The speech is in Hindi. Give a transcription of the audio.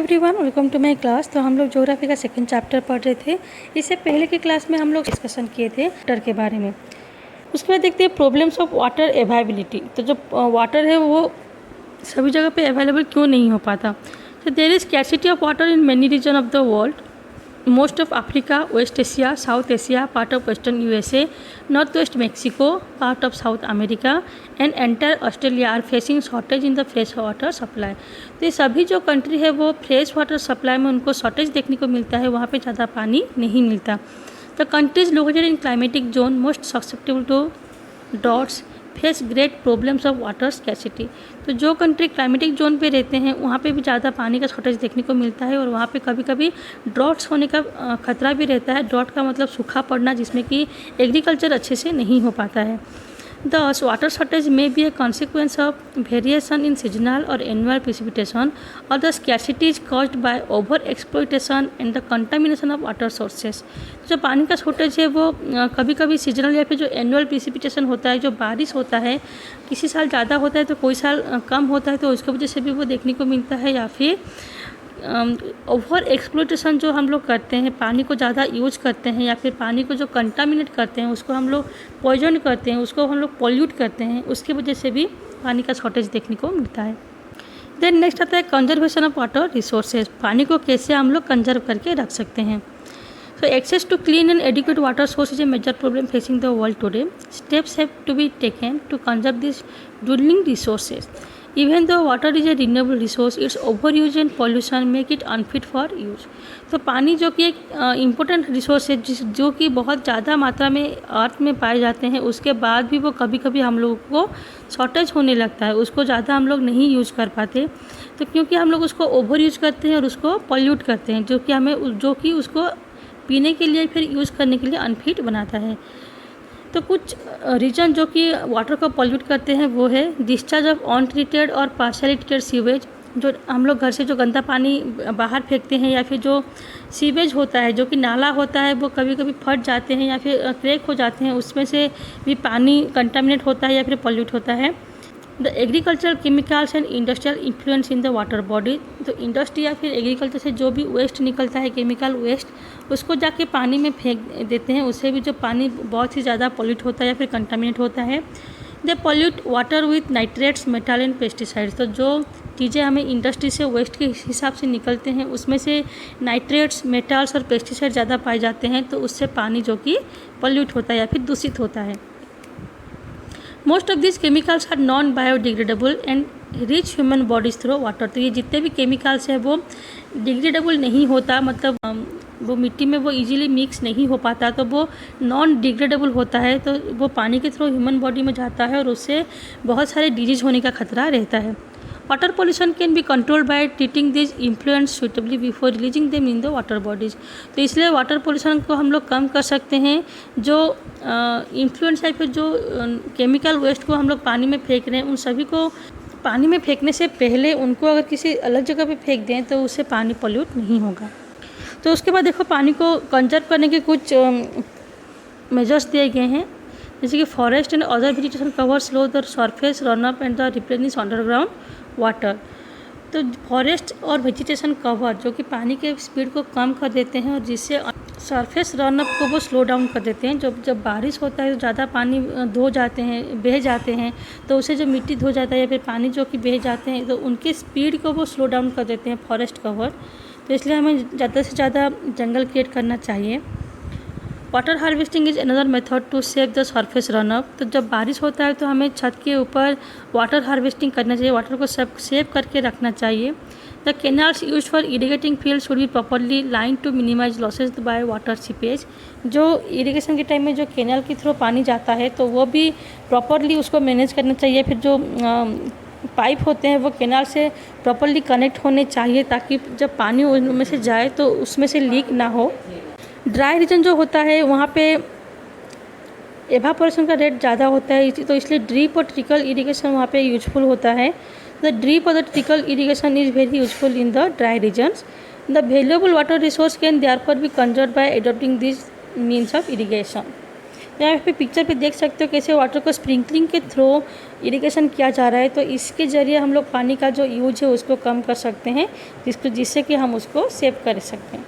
Everyone, welcome to my class. तो हम लोग ज्योग्राफी का सेकंड चैप्टर पढ़ रहे थे। इससे पहले की क्लास में हम लोग डिस्कशन किए थे वाटर के बारे में। उसके बाद देखते हैं प्रॉब्लम्स ऑफ वाटर अवेलेबिलिटी। तो जो वाटर है वो सभी जगह पे अवेलेबल क्यों नहीं हो पाता। तो there is scarcity of water in many region of the world. Most of Africa, West Asia, South Asia, part of Western USA, Northwest Mexico, part of South America and entire Australia are facing shortage in the fresh water supply। तो ये सभी जो कंट्री है वो फ्रेश वाटर सप्लाई में उनको शॉर्टेज देखने को मिलता है, वहाँ पे ज़्यादा पानी नहीं मिलता। The countries located in climatic zone most susceptible to droughts face great problems of water scarcity. तो जो कंट्री क्लाइमेटिक जोन पे रहते हैं वहाँ पे भी ज़्यादा पानी का शॉर्टेज देखने को मिलता है और वहाँ पे कभी कभी ड्रॉट्स होने का खतरा भी रहता है। ड्रॉट का मतलब सूखा पड़ना, जिसमें कि एग्रीकल्चर अच्छे से नहीं हो पाता है। Thus, water shortage may be a consequence of variation in seasonal or annual precipitation, or the scarcity is caused by over-exploitation and the contamination of water sources। जो पानी का शॉर्टेज है वो कभी कभी सीजनल या फिर जो एनुअल प्रिसिपिटेशन होता है, जो बारिश होता है, किसी साल ज़्यादा होता है तो कोई साल कम होता है, तो उसकी वजह से भी वो देखने को मिलता है। या फिर ओवर एक्सप्लोटेशन जो हम लोग करते हैं, पानी को ज़्यादा यूज करते हैं, या फिर पानी को जो कंटामिनेट करते हैं, उसको हम लोग पॉइजन करते हैं, उसको हम लोग पॉल्यूट करते हैं, उसकी वजह से भी पानी का शॉर्टेज देखने को मिलता है। देन नेक्स्ट आता है कंजर्वेशन ऑफ वाटर रिसोर्सेज। पानी को कैसे हम लोग कंजर्व करके रख सकते हैं। So access to clean and adequate water source is a major problem facing the world today. Steps have to be taken to conserve these dwindling resources. Even though water is a renewable resource, its overuse and pollution make it unfit for use। तो पानी जो कि एक इम्पोर्टेंट रिसोर्स है, जो कि बहुत ज़्यादा मात्रा में अर्थ में पाए जाते हैं, उसके बाद भी वो कभी कभी हम लोगों को शॉर्टेज होने लगता है, उसको ज़्यादा हम लोग नहीं यूज़ कर पाते। तो क्योंकि हम लोग उसको ओवर यूज़ करते हैं और उसको पॉल्यूट करते हैं, जो कि उसको पीने के लिए फिर यूज़ करने के लिए अनफिट बनाता है। तो कुछ रीजन जो कि वाटर को पॉल्यूट करते हैं वो है डिस्चार्ज ऑफ अनट्रीटेड और पार्शियली ट्रीटेड सीवेज। जो हम लोग घर से जो गंदा पानी बाहर फेंकते हैं, या फिर जो सीवेज होता है, जो कि नाला होता है, वो कभी कभी फट जाते हैं या फिर क्रैक हो जाते हैं, उसमें से भी पानी कंटामिनेट होता है या फिर पॉल्यूट होता है। The agricultural chemicals and industrial influence in the water body. तो इंडस्ट्री या फिर एग्रीकल्चर से जो भी वेस्ट निकलता है, केमिकल वेस्ट, उसको जाके पानी में फेंक देते हैं, उससे भी जो पानी बहुत ही ज़्यादा पॉल्यूट होता है या फिर कंटामिनेट होता है। They pollute water with nitrates, metal and pesticides. तो जो चीज़ें हमें इंडस्ट्री से वेस्ट के हिसाब से निकलते हैं, उसमें से नाइट्रेट्स, मेटल्स और पेस्टिसाइड ज़्यादा पाए जाते हैं, तो उससे पानी जो कि पॉल्यूट होता है या फिर दूषित होता है। Most of this chemicals are non biodegradable and reach human bodies through water. तो ये जितने भी केमिकल्स हैं वो डिग्रेडेबल नहीं होता, मतलब वो मिट्टी में वो इजीली मिक्स नहीं हो पाता, तो वो नॉन डिग्रेडेबल होता है, तो वो पानी के थ्रू ह्यूमन बॉडी में जाता है और उससे बहुत सारे डिजीज होने का खतरा रहता है। Water pollution can be controlled by treating this influence suitably before releasing them in the water bodies. तो इसलिए वाटर पॉल्यूशन को हम लोग कम कर सकते हैं। जो इन्फ्लुएंस है, फिर जो केमिकल वेस्ट को हम लोग पानी में फेंक रहे हैं, उन सभी को पानी में फेंकने से पहले उनको अगर किसी अलग जगह पे फेंक दें तो उससे पानी पॉल्यूट नहीं होगा। तो उसके बाद देखो, पानी को कंजर्व करने के कुछ मेजर्स दिए गए हैं, जैसे कि forest and other vegetation cover slow the surface run up and the replenish underground water. तो फॉरेस्ट और वेजिटेशन कवर जो कि पानी के स्पीड को कम कर देते हैं और जिससे सरफेस रन अप को वो स्लो डाउन कर देते हैं। जब बारिश होता है तो ज़्यादा पानी बह जाते हैं, तो उसे जो मिट्टी धो जाता है या फिर पानी जो कि बह जाते हैं, तो उनके स्पीड को वो स्लो डाउन कर देते हैं फॉरेस्ट कवर। तो इसलिए हमें ज़्यादा से ज़्यादा जंगल क्रिएट करना चाहिए। Water harvesting is another method to save the surface run up. तो जब बारिश होता है तो हमें छत के ऊपर वाटर हार्वेस्टिंग करना चाहिए, वाटर को सेव करके रखना चाहिए। The canals use for irrigating field should be properly line to minimise losses by water seepage. जो इरीगेशन के टाइम में जो कैनाल के थ्रू पानी जाता है, तो वो भी प्रॉपरली उसको मैनेज करना चाहिए। फिर जो पाइप होते हैं वो कैनाल से प्रॉपरली कनेक्ट होने चाहिए, ताकि जब पानी उनमें से जाए तो उसमें से लीक ना हो। ड्राई रीजन जो होता है वहाँ पे एवापोरेशन का रेट ज़्यादा होता है, तो इसलिए ड्रिप और ट्रिकल इरिगेशन वहाँ पे यूजफुल होता है। द ड्रिप और the trickle irrigation is very useful in the dry regions. The valuable water resource can therefore be conserved by adopting this means of irrigation. यहाँ पे पिक्चर पे देख सकते हो कैसे वाटर को स्प्रिंकलिंग के थ्रू इरिगेशन किया जा रहा है। तो इसके ज़रिए हम लोग पानी का जो यूज है उसको कम कर सकते हैं, जिससे कि हम उसको सेव कर सकते हैं।